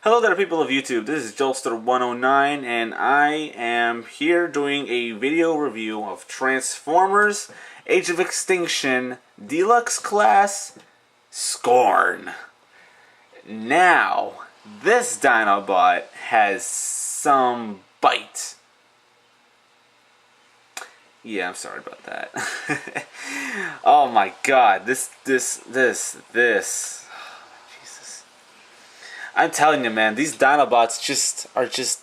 Hello there, people of YouTube. This is Jolster109, and I am here doing a video review of Transformers Age of Extinction Deluxe Class SCORN. Now, this Dinobot has some bite. Yeah, I'm sorry about that. Oh my god, this. I'm telling you, man, these Dinobots are just,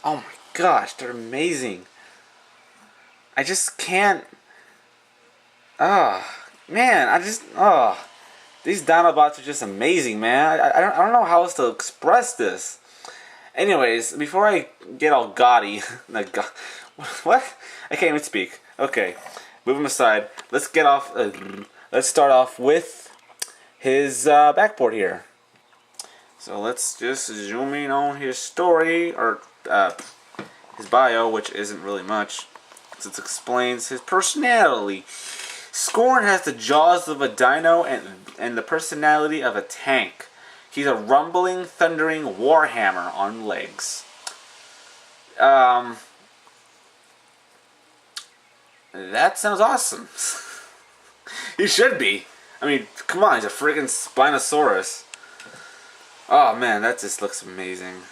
oh my gosh, they're amazing. I just can't, man, these Dinobots are just amazing, man. I don't know how else to express this. Anyways, before I get all gaudy, like, what? I can't even speak. Okay, move him aside. Let's start off with his backboard here. So let's just zoom in on his story, or his bio, which isn't really much, since it explains his personality. SCORN has the jaws of a dino and the personality of a tank. He's a rumbling, thundering warhammer on legs. That sounds awesome. He should be. I mean, come on, he's a friggin' Spinosaurus. Oh man, that just looks amazing.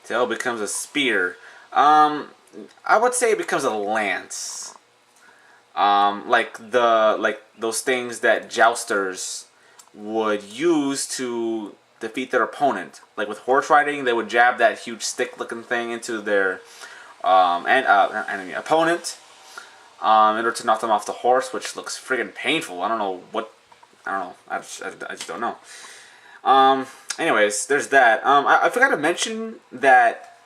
Tail becomes a spear. I would say it becomes a lance. Like those things that jousters would use to defeat their opponent. Like with horse riding, they would jab that huge stick-looking thing into their enemy opponent in order to knock them off the horse, which looks friggin' painful. I don't know. I just don't know. Anyways, there's that. I forgot to mention that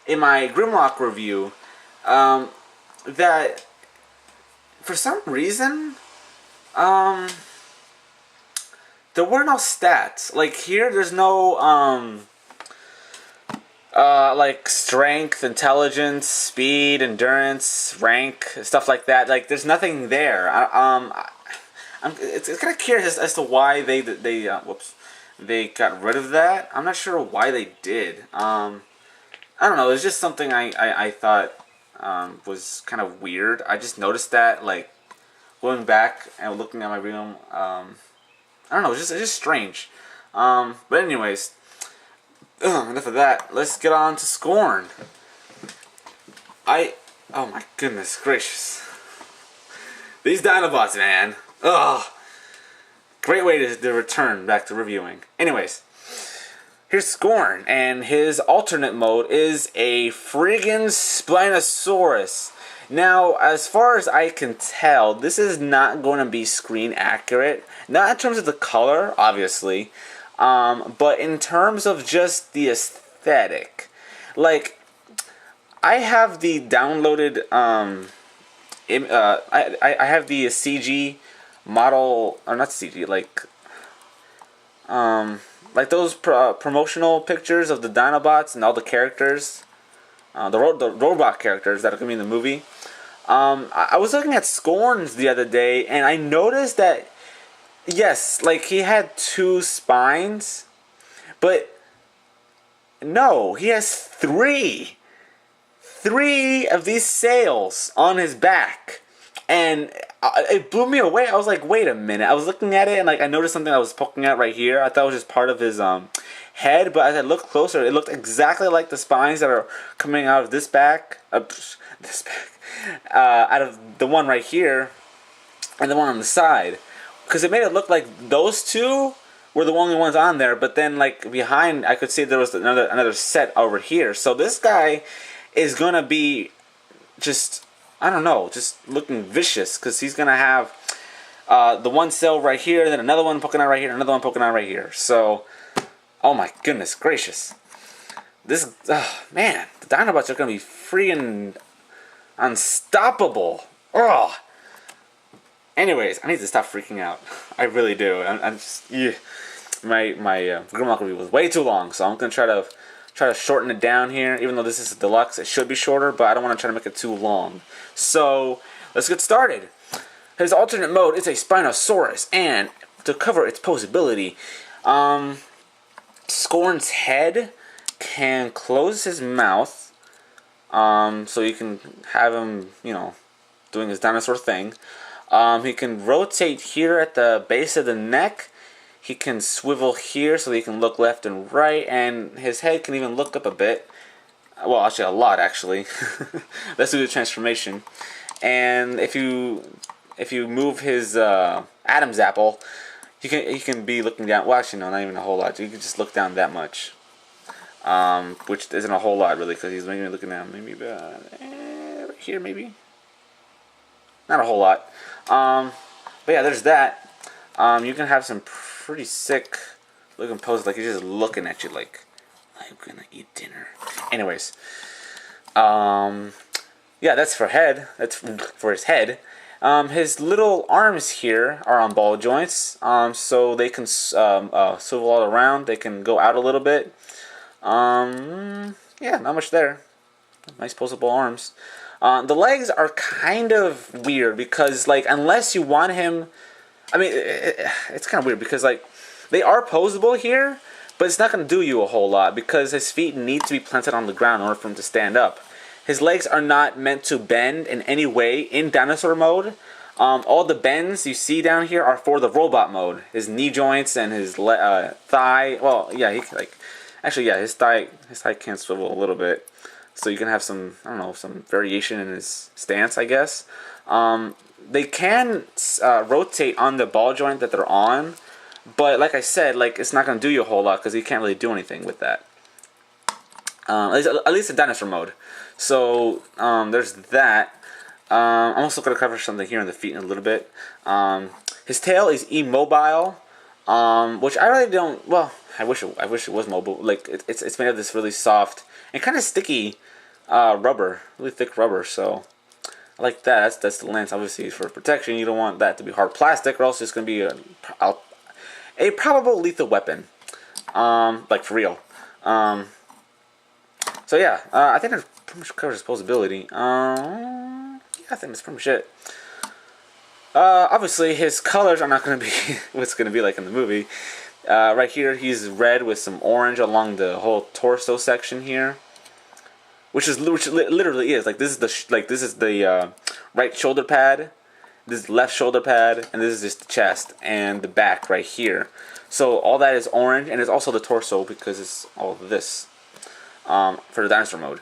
in my Grimlock review, that for some reason, there were no stats. Like here, there's no, like strength, intelligence, speed, endurance, rank, stuff like that. Like there's nothing there. It's kind of curious as to why they got rid of that. I'm not sure why they did. I don't know. It's just something I thought was kind of weird. I just noticed that, like, going back and looking at my room. I don't know. It's just strange. But anyways, enough of that. Let's get on to SCORN. Oh my goodness gracious. These Dinobots, man. Ugh. Great way to return back to reviewing. Anyways, here's SCORN, and his alternate mode is a friggin' Spinosaurus. Now, as far as I can tell, this is not going to be screen accurate. Not in terms of the color, obviously, but in terms of just the aesthetic. Like, I have the downloaded, I have the CG model, or not CG, like those promotional pictures of the Dinobots and all the characters, the robot characters that are going to be in the movie. I was looking at SCORN's the other day, and I noticed that, yes, like he had two spines, but no, he has three of these sails on his back. And it blew me away. I was like, wait a minute. I was looking at it, and like I noticed something that was poking out right here. I thought it was just part of his head, but as I looked closer, it looked exactly like the spines that are coming out of this back, out of the one right here, and the one on the side. Because it made it look like those two were the only ones on there, but then like behind, I could see there was another set over here. So this guy is gonna be just, I don't know, just looking vicious, because he's going to have the one cell right here, then another one poking out right here, another one poking out right here. So, oh my goodness gracious. This, man, the Dinobots are going to be freaking unstoppable. Ugh. Anyways, I need to stop freaking out. I really do. I'm just, yeah. My Grimlock review was way too long, so I'm going to try to shorten it down here. Even though this is a deluxe, it should be shorter, but I don't want to try to make it too long. So, let's get started. His alternate mode is a Spinosaurus, and to cover its posability. Scorn's head can close his mouth, so you can have him, doing his dinosaur thing. He can rotate here at the base of the neck. He can swivel here so that he can look left and right, and his head can even look up a bit. Well, actually, a lot, actually. Let's do the transformation. And if you move his Adam's apple, he can be looking down. Well, actually, no, not even a whole lot. You can just look down that much, which isn't a whole lot really, because he's maybe looking down maybe right here, maybe. Not a whole lot. But yeah, there's that. You can have some pretty sick looking poses, like he's just looking at you like, I'm gonna eat dinner. Anyways, yeah, that's for head. That's for his head. His little arms here are on ball joints, so they can swivel all around. They can go out a little bit. Yeah, not much there. Nice posable arms. The legs are kind of weird because, like, unless you want him, I mean, it's kind of weird because, like, they are posable here, but it's not going to do you a whole lot because his feet need to be planted on the ground in order for him to stand up. His legs are not meant to bend in any way in dinosaur mode. All the bends you see down here are for the robot mode. His knee joints and his thigh. Well, yeah, actually, yeah, his thigh can swivel a little bit, so you can have some, I don't know, some variation in his stance, I guess. They can rotate on the ball joint that they're on, but like I said, like, it's not going to do you a whole lot because you can't really do anything with that. At least in dinosaur mode. So there's that. I'm also going to cover something here in the feet in a little bit. His tail is immobile, which I really don't. Well, I wish it was mobile. Like, it's made of this really soft and kind of sticky rubber, really thick rubber. So I like that. That's the lens. Obviously, for protection, you don't want that to be hard plastic, or else it's going to be a probable lethal weapon. Like, for real. So yeah, I think that pretty much covers his posability. Yeah, I think that's pretty much it. Obviously, his colors are not going to be what's going to be like in the movie. Right here, he's red with some orange along the whole torso section here, which literally is like this is the right shoulder pad, this is the left shoulder pad, and this is just the chest and the back right here. So all that is orange, and it's also the torso because it's all this. For the dinosaur mode.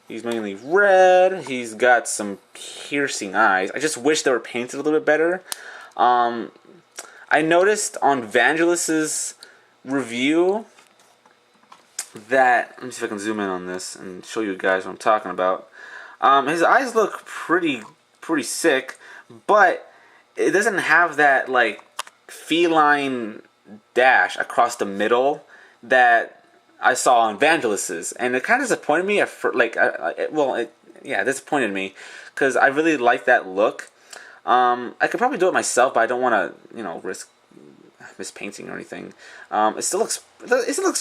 He's mainly red. He's got some piercing eyes. I just wish they were painted a little bit better. I noticed on Vangelis's review that, let me see if I can zoom in on this and show you guys what I'm talking about. His eyes look pretty sick, but it doesn't have that, like, feline dash across the middle that I saw on Vangelis's, and it kind of disappointed me. It disappointed me because I really like that look. I could probably do it myself, but I don't want to, risk mispainting or anything. It still looks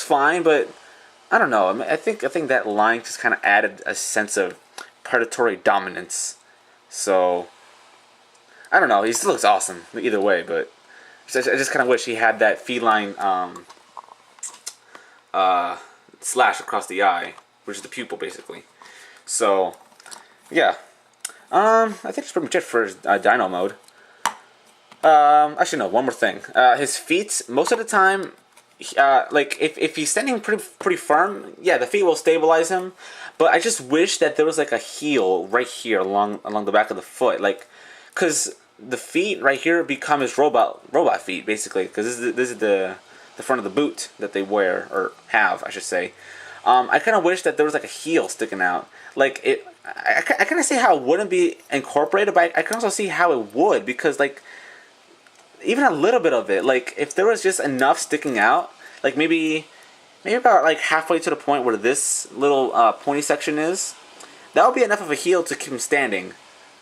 fine, but I don't know. I think that line just kind of added a sense of predatory dominance. So I don't know. He still looks awesome either way, but I just kind of wish he had that feline slash across the eye, which is the pupil basically. So yeah, I think that's pretty much it for dino mode. Actually no, one more thing. His feet, most of the time, like if he's standing pretty firm, yeah, the feet will stabilize him. But I just wish that there was like a heel right here along the back of the foot, like, cause the feet right here become his robot feet basically, because this is the front of the boot that they wear, or have, I should say. I kind of wish that there was like a heel sticking out. Like, I kind of see how it wouldn't be incorporated, but I can also see how it would, because, like, even a little bit of it, like, if there was just enough sticking out, like maybe about like halfway to the point where this little pointy section is, that would be enough of a heel to keep him standing.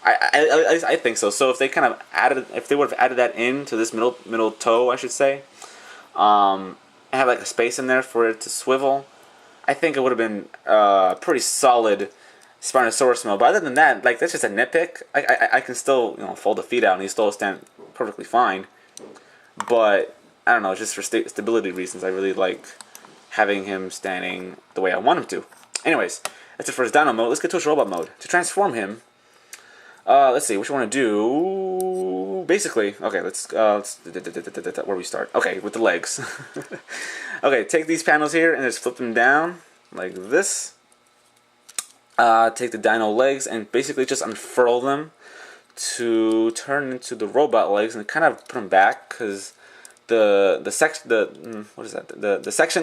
I think so. So if they kind of would have added that into this middle toe, I should say, and have like a space in there for it to swivel, I think it would have been pretty solid Spinosaurus mode. But other than that, like, that's just a nitpick. I can still fold the feet out and he still stand perfectly fine. But I don't know, just for stability reasons, I really like having him standing the way I want him to. Anyways, that's it for his Dino mode. Let's get to his robot mode. To transform him, let's see, what you want to do. Basically, okay, let's where we start. Okay, with the legs. Okay, take these panels here and just flip them down like this. Take the Dino legs and basically just unfurl them to turn into the robot legs, and kind of put them back because the section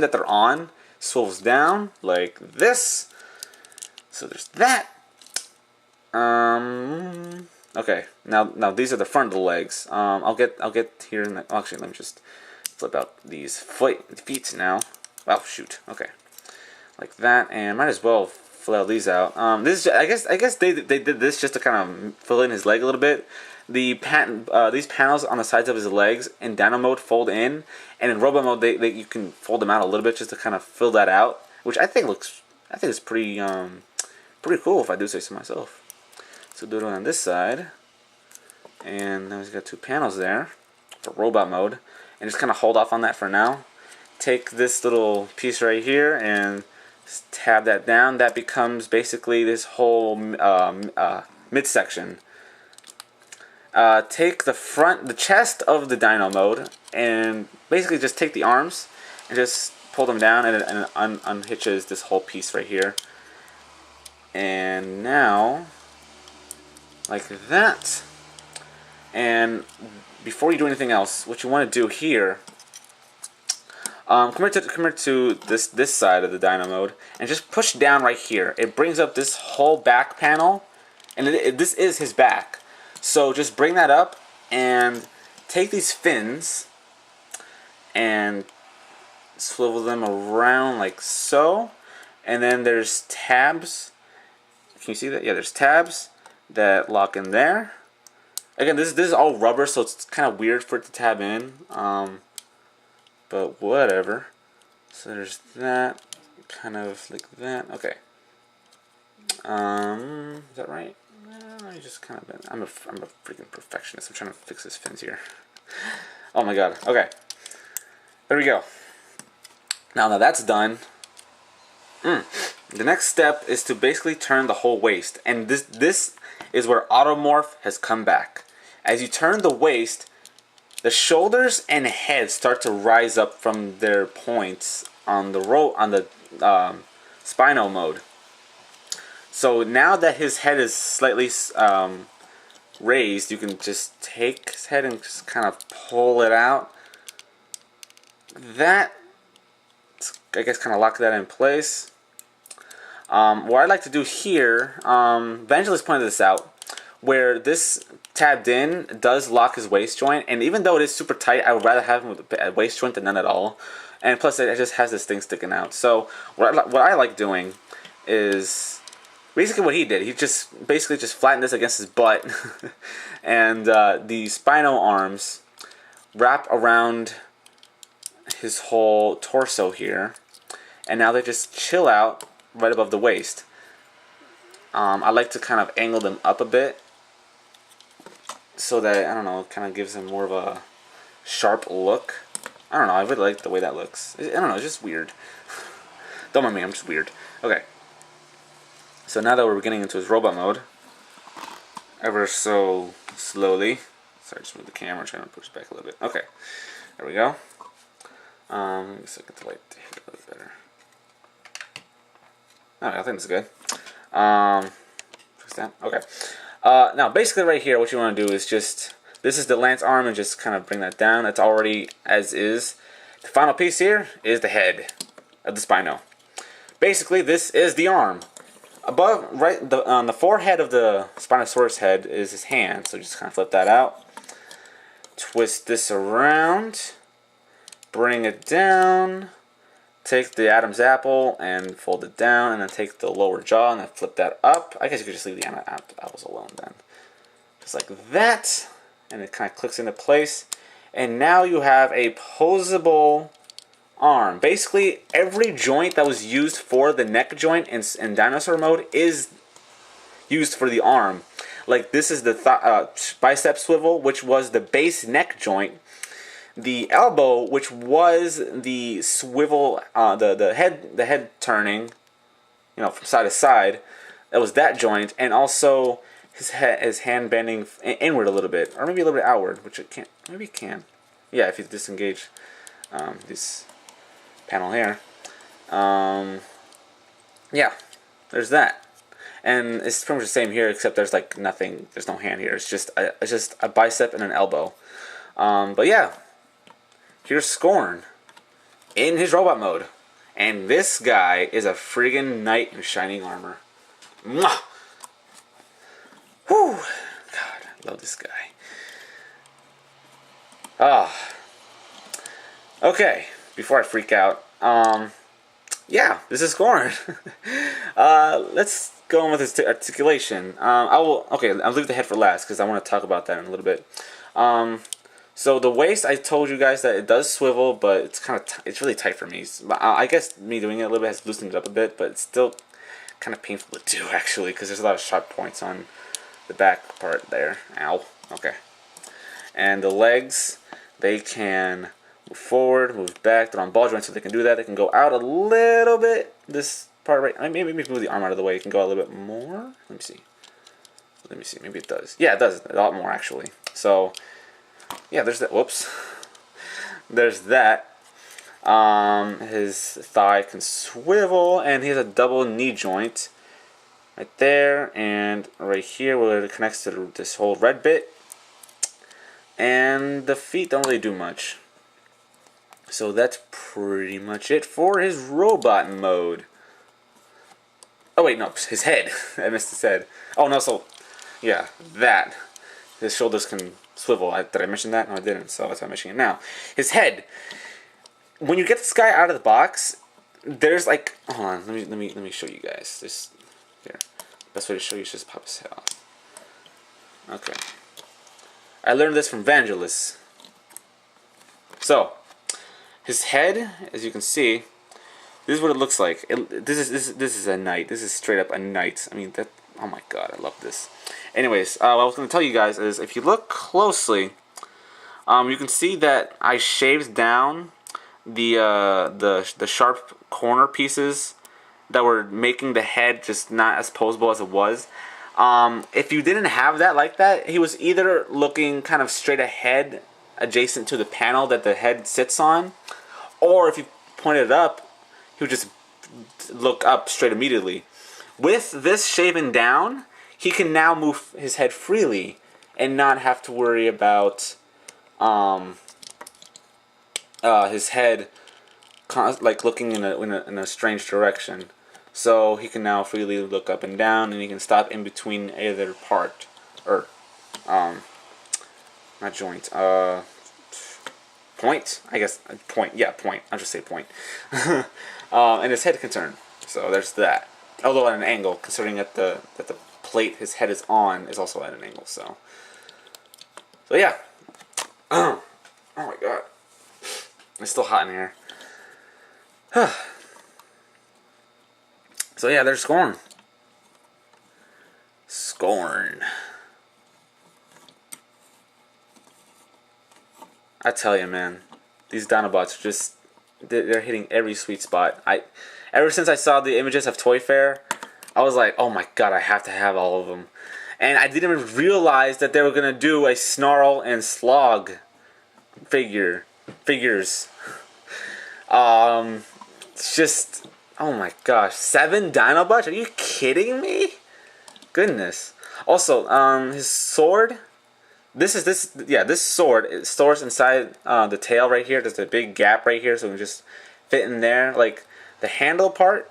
that they're on swivels down like this. So there's that. Okay, now these are the front of the legs. I'll get here in the, actually, let me just flip out these feet now. Oh shoot. Okay, like that, and might as well fill these out. This is, I guess they did this just to kind of fill in his leg a little bit. These panels on the sides of his legs in Dino mode fold in, and in Robot mode you can fold them out a little bit just to kind of fill that out, which I think is pretty cool if I do say so myself. So do it on this side, and then we've got 2 panels there for Robot mode, and just kind of hold off on that for now. Take this little piece right here and tab that down. That becomes basically this whole midsection. Take the chest of the Dino mode, and basically just take the arms and just pull them down, and it unhitches this whole piece right here. And now, like that. And before you do anything else, what you want to do here, come here to this side of the Dino mode, and just push down right here. It brings up this whole back panel, and this is his back. So just bring that up and take these fins and swivel them around like so. And then there's tabs. Can you see that? Yeah, there's tabs that lock in there. Again, this is all rubber, so it's kind of weird for it to tab in. But whatever. So there's that, kind of like that. Okay. Is that right? I just kind of I'm a freaking perfectionist. I'm trying to fix his fins here. Oh my god. Okay. There we go. Now that's done. The next step is to basically turn the whole waist, and this is where Automorph has come back. As you turn the waist, the shoulders and head start to rise up from their points on the Spino mode. So now that his head is slightly raised, you can just take his head and just kind of pull it out. That, I guess, kind of lock that in place. What I'd like to do here, Vangelis pointed this out, where this tabbed in does lock his waist joint, and even though it is super tight, I would rather have him with a waist joint than none at all. And plus, it just has this thing sticking out. So what I like doing is basically what he did. He basically just flattened this against his butt, and the Spino arms wrap around his whole torso here, and now they just chill out right above the waist. I like to kind of angle them up a bit so that, I don't know, it kind of gives him more of a sharp look. I don't know, I really like the way that looks. I don't know, it's just weird. Don't mind me, I'm just weird. Okay. So now that we're getting into his robot mode, ever so slowly. Sorry, just move the camera, trying to push it back a little bit. Okay, there we go. Let me see if I can get the light to hit a little better. Alright, I think it's good. Fix that. Okay. Now, basically right here, what you want to do is just, this is the lance arm, and just kind of bring that down. It's already as is. The final piece here is the head of the Spino. Basically, this is the arm. Above, right, on the forehead of the Spinosaurus head is his hand. So just kind of flip that out. Twist this around. Bring it down. Take the Adam's apple and fold it down, and then take the lower jaw and then flip that up. I guess you could just leave the apples alone then. Just like that. And it kind of clicks into place. And now you have a posable arm. Basically, every joint that was used for the neck joint in dinosaur mode is used for the arm. Like this is the bicep swivel, which was the base neck joint. The elbow, which was the swivel, the head turning, from side to side. That was that joint, and also his hand bending inward a little bit, or maybe a little bit outward, which it can't. Maybe it can. Yeah, if you disengage this panel here. Yeah, there's that, and it's pretty much the same here, except there's like nothing. There's no hand here. It's just a bicep and an elbow. But yeah, here's Scorn in his robot mode, and this guy is a friggin' knight in shining armor. Mwah! Whew! God, I love this guy. Okay, before I freak out, yeah, this is Scorn. Let's go on with his articulation. I'll leave the head for last because I want to talk about that in a little bit. So the waist, I told you guys that it does swivel, but it's it's really tight for me. I guess me doing it a little bit has loosened it up a bit, but it's still kind of painful to do actually because there's a lot of sharp points on the back part there. Ow. Okay. And the legs, they can move forward, move back. They're on ball joints, so they can do that. They can go out a little bit. This part right, maybe move the arm out of the way. It can go a little bit more. Let me see. Maybe it does. Yeah, it does a lot more actually. So yeah, there's that. Whoops. There's that. His thigh can swivel, and he has a double knee joint right there, and right here where it connects to this whole red bit. And the feet don't really do much. So that's pretty much it for his robot mode. Oh wait, no, his head. I missed his head. Oh no, so yeah, that. His shoulders can swivel. Did I mention that? No, I didn't. So that's why I'm mentioning it now. His head. When you get this guy out of the box, there's like, hold on, let me show you guys. This here. Best way to show you is just pop his head off. Okay. I learned this from Vangelis. So, his head, as you can see, this is what it looks like. This is a knight. This is straight up a knight. I mean, that. Oh my god, I love this. Anyways, what I was going to tell you guys is, if you look closely, you can see that I shaved down the sharp corner pieces that were making the head just not as posable as it was. If you didn't have that like that, he was either looking kind of straight ahead adjacent to the panel that the head sits on, or if you pointed it up, he would just look up straight immediately. With this shaven down, he can now move his head freely and not have to worry about his head like looking in a strange direction. So he can now freely look up and down, and he can stop in between either part, or not joint, point. I guess point. Yeah, point. I'll just say point. And his head can turn. So there's that. Although at an angle, considering that the plate his head is on is also at an angle. So yeah. Oh my god, it's still hot in here. So yeah, there's Scorn. Scorn. I tell you, man, these Dinobots are just, they're hitting every sweet spot. Ever since I saw the images of Toy Fair, I was like, oh my god, I have to have all of them. And I didn't even realize that they were gonna do a Snarl and Slog figures. It's just, oh my gosh, 7 Dinobots? Are you kidding me? Goodness. Also, his sword. This sword, it stores inside the tail right here. There's a big gap right here, so it can just fit in there. Like the handle part,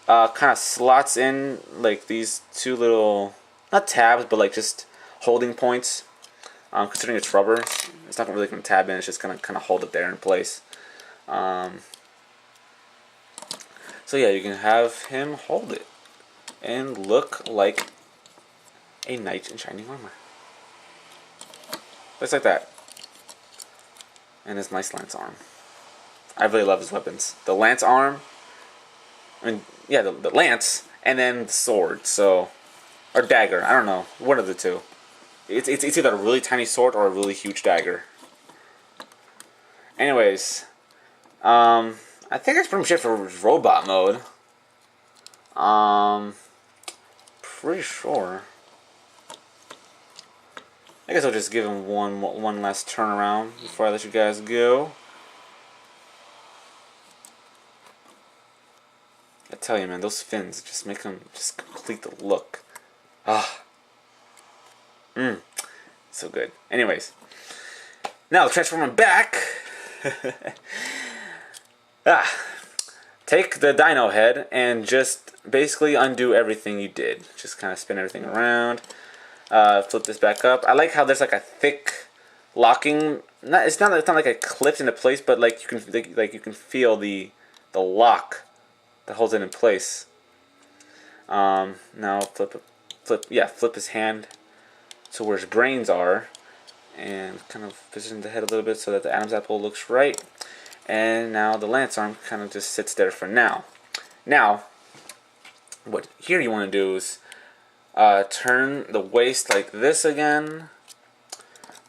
kind of slots in like these two little, not tabs, but like just holding points. Considering it's rubber, it's not really going to tab in. It's just going to kind of hold it there in place. So yeah, you can have him hold it and look like a knight in shining armor. Just like that. And his nice lance arm. I really love his weapons. The lance arm, I mean, yeah, the lance, and then the sword. So Or dagger. I don't know. One of the two. It's either a really tiny sword or a really huge dagger. Anyways, I think that's pretty much it for robot mode. Pretty sure. I guess I'll just give him one last turnaround before I let you guys go. I tell you, man, those fins just make them just complete the look. Ah. So good. Anyways. Now, transform him back. Take the dino head and just basically undo everything you did. Just kind of spin everything around. Flip this back up. I like how there's like a thick locking. It's not like it clips into place, but like you can feel the lock that holds it in place. Now flip his hand to where his brains are, and kind of position the head a little bit so that the Adam's apple looks right. And now the lance arm kind of just sits there for now. Now, what here you want to do is turn the waist like this again,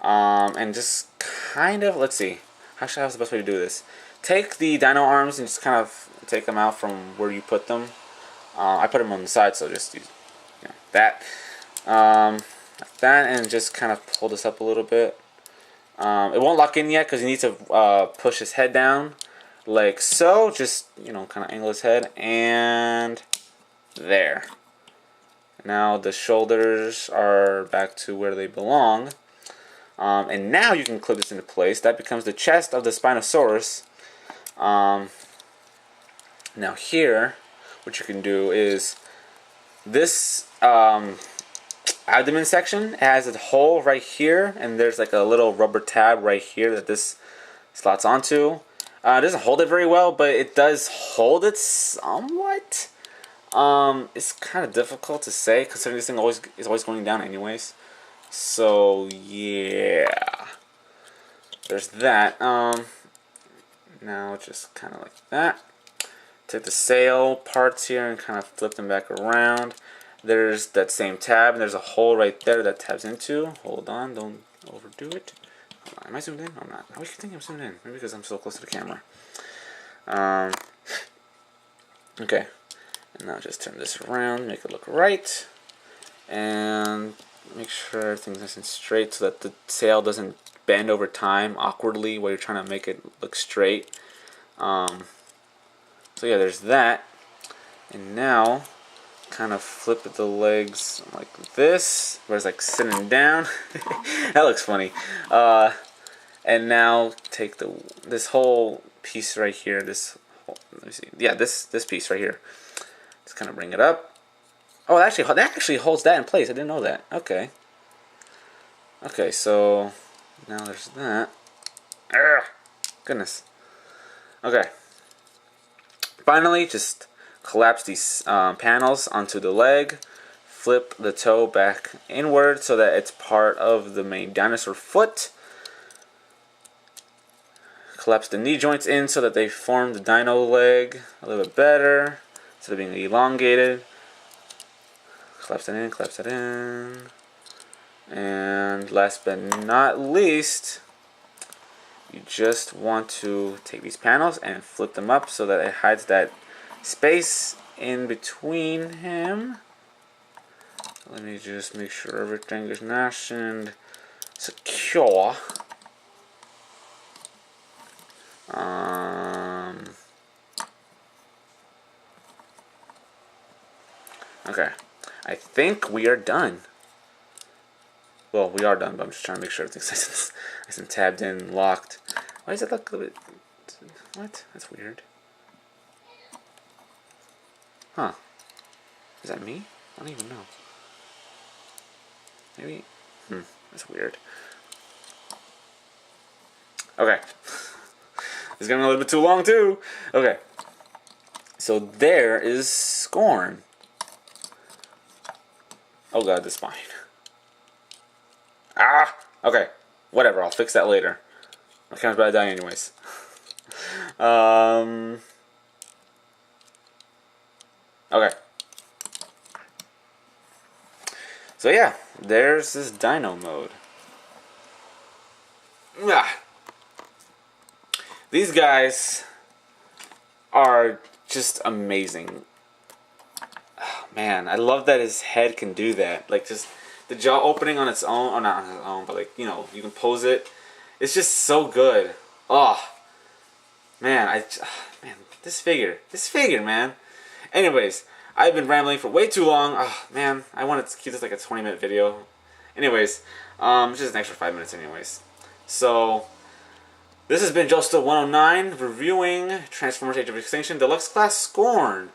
and just kind of, let's see, actually how's the best way to do this? Take the dino arms and just kind of take them out from where you put them. I put them on the side, so just use that. That, and just kind of pull this up a little bit. It won't lock in yet because you need to push his head down like so. Just, kind of angle his head, and there. Now the shoulders are back to where they belong. And now you can clip this into place. That becomes the chest of the Spinosaurus. Now here, what you can do is this abdomen section has a hole right here, and there's like a little rubber tab right here that this slots onto. It doesn't hold it very well, but it does hold it somewhat. It's kind of difficult to say considering this thing is always going down anyways. So yeah, there's that. Now just kind of like that. Take the sail parts here and kind of flip them back around. There's that same tab, and there's a hole right there that tabs into. Hold on, don't overdo it. Am I zoomed in? I'm not. How do you think I'm zoomed in? Maybe because I'm so close to the camera. Okay. And now just turn this around, make it look right. And make sure everything's nice and straight so that the sail doesn't bend over time awkwardly while you're trying to make it look straight. So yeah, there's that. And now, kind of flip the legs like this, where it's like sitting down. That looks funny. And now take this whole piece right here. Let me see. Yeah, this piece right here. Just kind of bring it up. Oh, that actually holds that in place. I didn't know that. Okay. Okay, so now there's that. Urgh, goodness. Okay. Finally, just collapse these panels onto the leg. Flip the toe back inward so that it's part of the main dinosaur foot. Collapse the knee joints in so that they form the dino leg a little bit better instead of being elongated. Collapse that in, collapse that in. And last but not least, you just want to take these panels and flip them up so that it hides that space in between him. Let me just make sure everything is nice and secure. Okay, I think we are done. Well, we are done, but I'm just trying to make sure everything's nice and tabbed in and locked. Why does it look a bit... What? That's weird. Huh. Is that me? I don't even know. Maybe... That's weird. Okay. It's getting a little bit too long, too. Okay. So there is SCORN. Oh god, the spine. Ah! Okay. Whatever, I'll fix that later. My camera's about to die anyways. Okay. So yeah, there's this Dino mode. Ah. These guys are just amazing. Oh, man, I love that his head can do that. Like, just the jaw opening on its own, or not on its own, but like, you know, you can pose it. It's just so good. Oh, man, man, this figure, man. Anyways, I've been rambling for way too long. Oh, man, I wanted to keep this like a 20-minute video. Anyways, it's just an extra 5 minutes anyways. So, this has been Joesta109 reviewing Transformers Age of Extinction Deluxe Class SCORN.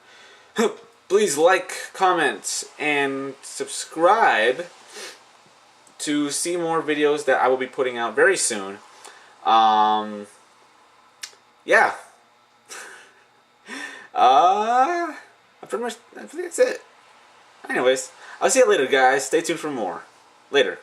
Please like, comment, and subscribe to see more videos that I will be putting out very soon. Yeah. I think that's it. Anyways, I'll see you later, guys. Stay tuned for more. Later.